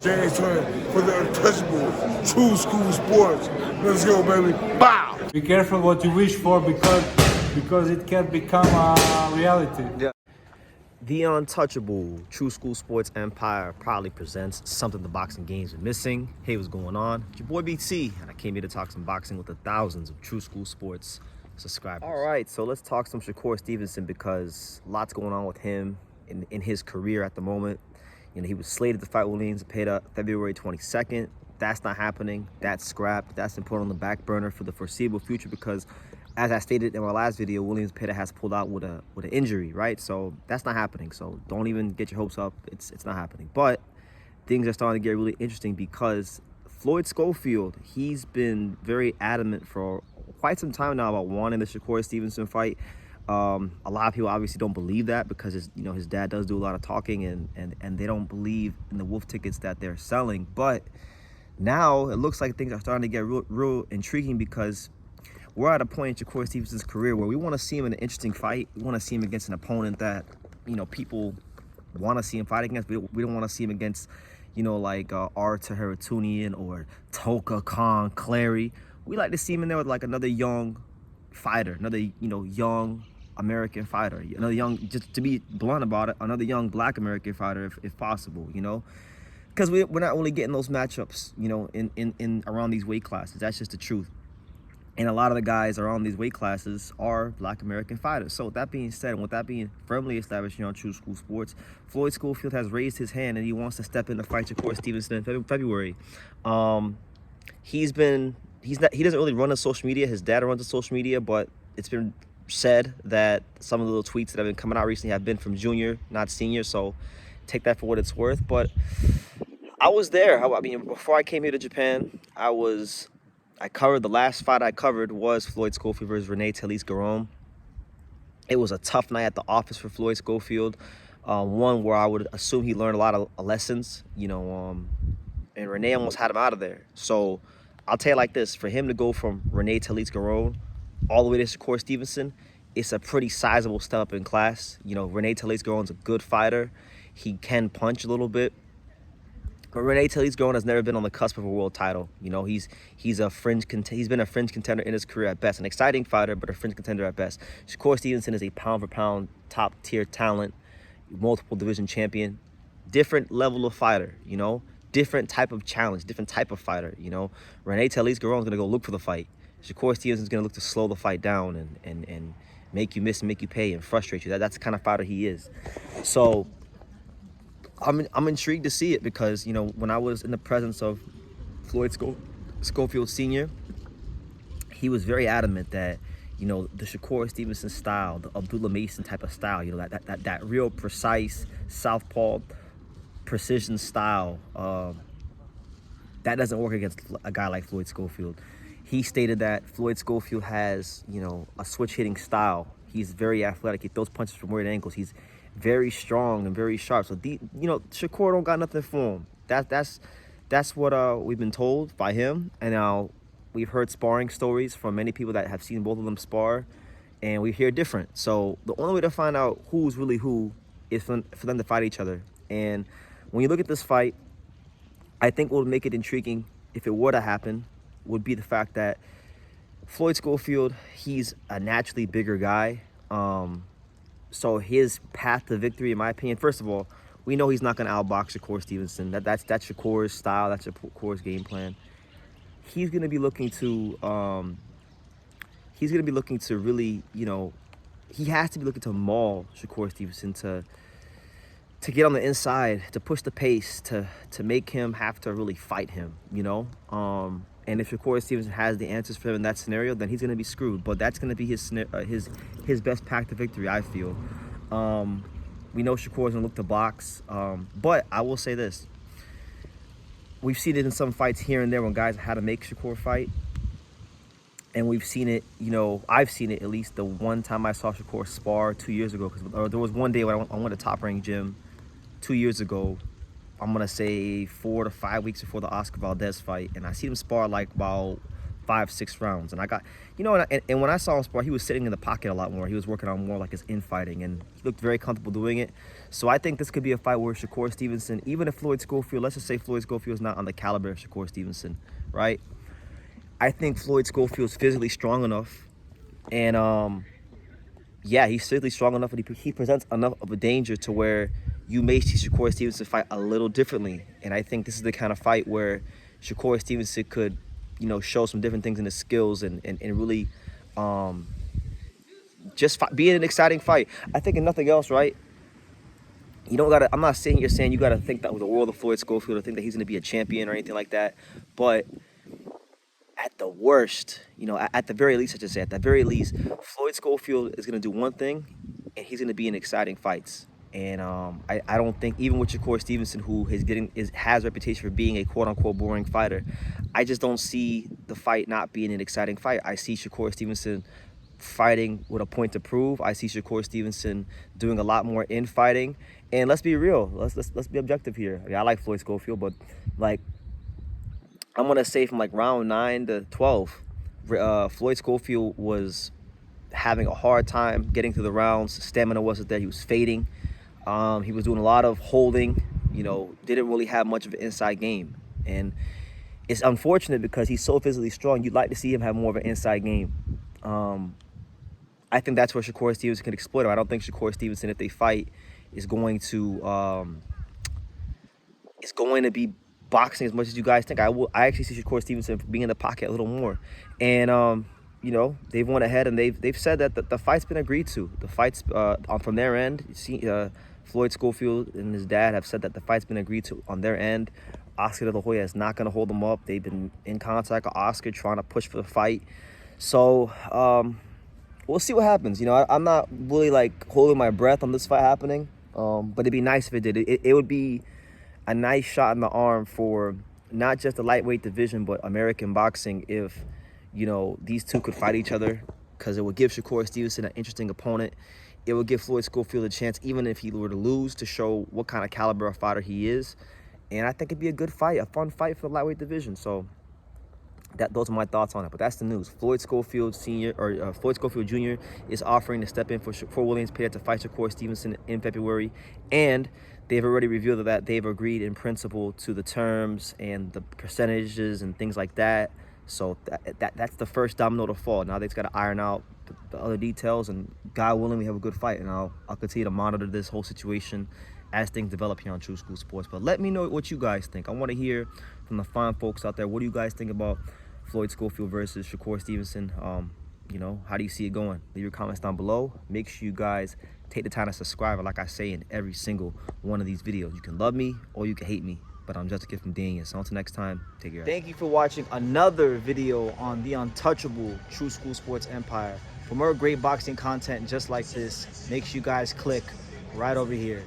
James Twin for the untouchable true school sports. Let's go, baby. Bow! Be careful what you wish for because it can become a reality. Yeah. The untouchable True School Sports Empire proudly presents something the boxing games are missing. Hey, what's going on? It's your boy BT, and I came here to talk some boxing with the thousands of True School Sports subscribers. All right, so let's talk some Shakur Stevenson because lots going on with him in his career at the moment. You know, he was slated to fight Williams Zepeda February 22nd. That's not happening. That's scrapped. That's been put on the back burner for the foreseeable future because, as I stated in my last video, Williams Zepeda has pulled out with an injury, right? So that's not happening. So don't even get your hopes up. It's not happening. But things are starting to get really interesting because Floyd Schofield, he's been very adamant for quite some time now about wanting the Shakur Stevenson fight. A lot of people obviously don't believe that because his dad does do a lot of talking and they don't believe in the wolf tickets that they're selling. But now it looks like things are starting to get real intriguing because we're at a point in Shakur Stevenson's career where we want to see him in an interesting fight. We want to see him against an opponent that, you know, people want to see him fight against. We don't want to see him against, you know, like Artur Haratunian or Toka Khan Clary. We like to see him in there with like another young fighter, another, you know, young American fighter, another young, just to be blunt about it, another young black American fighter if possible, you know, because we're not really getting those matchups, you know, in around these weight classes. That's just the truth. And a lot of the guys around these weight classes are black American fighters. So with that being said, and with that being firmly established here on True School Sports, Floyd Schofield has raised his hand and he wants to step in to fight Shakur Stevenson in February. He doesn't really run on social media. His dad runs on social media, but it's been said that some of the little tweets that have been coming out recently have been from junior, not senior. So take that for what it's worth. But I was there. I mean, before I came here to Japan, I covered, the last fight I covered was Floyd Schofield versus Rene Talese-Garon. It was a tough night at the office for Floyd Schofield. One where I would assume he learned a lot of lessons, you know, and Rene almost had him out of there. So I'll tell you like this, for him to go from Rene Talese-Garon all the way to Shakur Stevenson, it's a pretty sizable step up in class. You know, Rene Talese-Garon's a good fighter. He can punch a little bit. But Rene Talese-Garon has never been on the cusp of a world title. You know, he's been a fringe contender in his career at best. An exciting fighter, but a fringe contender at best. Shakur Stevenson is a pound-for-pound, top-tier talent, multiple division champion. Different level of fighter, you know. Different type of challenge, different type of fighter, you know. Rene Talese-Garon is going to go look for the fight. Shakur Stevenson is going to look to slow the fight down and make you miss and make you pay and frustrate you. That's the kind of fighter he is. So I'm intrigued to see it because, you know, when I was in the presence of Floyd Schofield Sr., he was very adamant that, you know, the Shakur Stevenson style, the Abdullah Mason type of style, you know, that real precise southpaw precision style, that doesn't work against a guy like Floyd Schofield. He stated that Floyd Schofield has, you know, a switch hitting style. He's very athletic. He throws punches from weird angles. He's very strong and very sharp. So, you know, Shakur don't got nothing for him. That's what we've been told by him. And now we've heard sparring stories from many people that have seen both of them spar, and we hear different. So the only way to find out who's really who is for them to fight each other. And when you look at this fight, I think what would make it intriguing if it were to happen would be the fact that Floyd Schofield, he's a naturally bigger guy. So his path to victory, in my opinion, first of all, we know he's not going to outbox Shakur Stevenson. That's Shakur's style. That's Shakur's game plan. He's going to be looking to really, you know, he has to be looking to maul Shakur Stevenson to get on the inside, to push the pace, to make him have to really fight him, you know. And if Shakur Stevenson has the answers for him in that scenario, then he's going to be screwed. But that's going to be his best path to victory, I feel. We know Shakur's going to look to box. But I will say this. We've seen it in some fights here and there when guys had to make Shakur fight. And we've seen it, you know, I've seen it at least the one time I saw Shakur spar 2 years ago. Because there was one day when I went to Top Rank Gym 2 years ago. I'm going to say 4 to 5 weeks before the Oscar Valdez fight. And I see him spar like about 5-6 rounds. And I got, you know, and when I saw him spar, he was sitting in the pocket a lot more. He was working on more like his infighting, and he looked very comfortable doing it. So I think this could be a fight where Shakur Stevenson, even if Floyd Schofield, let's just say Floyd Schofield is not on the caliber of Shakur Stevenson, right? I think Floyd Schofield's physically strong enough, and yeah, he's physically strong enough, and he presents enough of a danger to where you may see Shakur Stevenson fight a little differently. And I think this is the kind of fight where Shakur Stevenson could, you know, show some different things in his skills and really just be an exciting fight. I think if nothing else, right? You don't gotta, I'm not saying you're saying you gotta think that with the world of Floyd Schofield or think that he's gonna be a champion or anything like that. But at the worst, you know, at the very least, I should say, at the very least, Floyd Schofield is gonna do one thing, and he's gonna be in exciting fights. And I don't think, even with Shakur Stevenson, who has a reputation for being a quote-unquote boring fighter, I just don't see the fight not being an exciting fight. I see Shakur Stevenson fighting with a point to prove. I see Shakur Stevenson doing a lot more infighting. And let's be real. Let's be objective here. I mean, I like Floyd Schofield, but like, I'm gonna say from like round 9 to 12, Floyd Schofield was having a hard time getting through the rounds. Stamina wasn't there. He was fading. He was doing a lot of holding, you know, didn't really have much of an inside game. And it's unfortunate because he's so physically strong. You'd like to see him have more of an inside game. I think that's where Shakur Stevenson can exploit him. I don't think Shakur Stevenson, if they fight, is going to be boxing as much as you guys think. I actually see Shakur Stevenson being in the pocket a little more. And you know, they've went ahead and they've said that the fight's been agreed to. The fight's from their end. You see, Floyd Schofield and his dad have said that the fight's been agreed to on their end. Oscar De La Hoya is not going to hold them up. They've been in contact with Oscar, trying to push for the fight. So we'll see what happens. You know, I'm not really like holding my breath on this fight happening. But it'd be nice if it did. It would be a nice shot in the arm for not just the lightweight division, but American boxing if, you know, these two could fight each other, because it would give Shakur Stevenson an interesting opponent. It would give Floyd Schofield a chance, even if he were to lose, to show what kind of caliber of fighter he is. And I think it'd be a good fight, a fun fight for the lightweight division. So those are my thoughts on it. But that's the news. Floyd Schofield Floyd Schofield Jr. is offering to step in for Williams Pereira to fight Shakur Stevenson in February, and they've already revealed that they've agreed in principle to the terms and the percentages and things like that. So that's the first domino to fall. Now they've got to iron out the other details, and God willing, we have a good fight. And I'll continue to monitor this whole situation as things develop here on True School Sports. But let me know what you guys think. I want to hear from the fine folks out there. What do you guys think about Floyd Schofield versus Shakur Stevenson? You know, how do you see it going? Leave your comments down below. Make sure you guys take the time to subscribe, like I say in every single one of these videos. You can love me or you can hate me, but I'm just a kid from Daniel. So until next time, take care. Thank you for watching another video on the untouchable True School Sports Empire. For more great boxing content just like this, make sure you guys click right over here.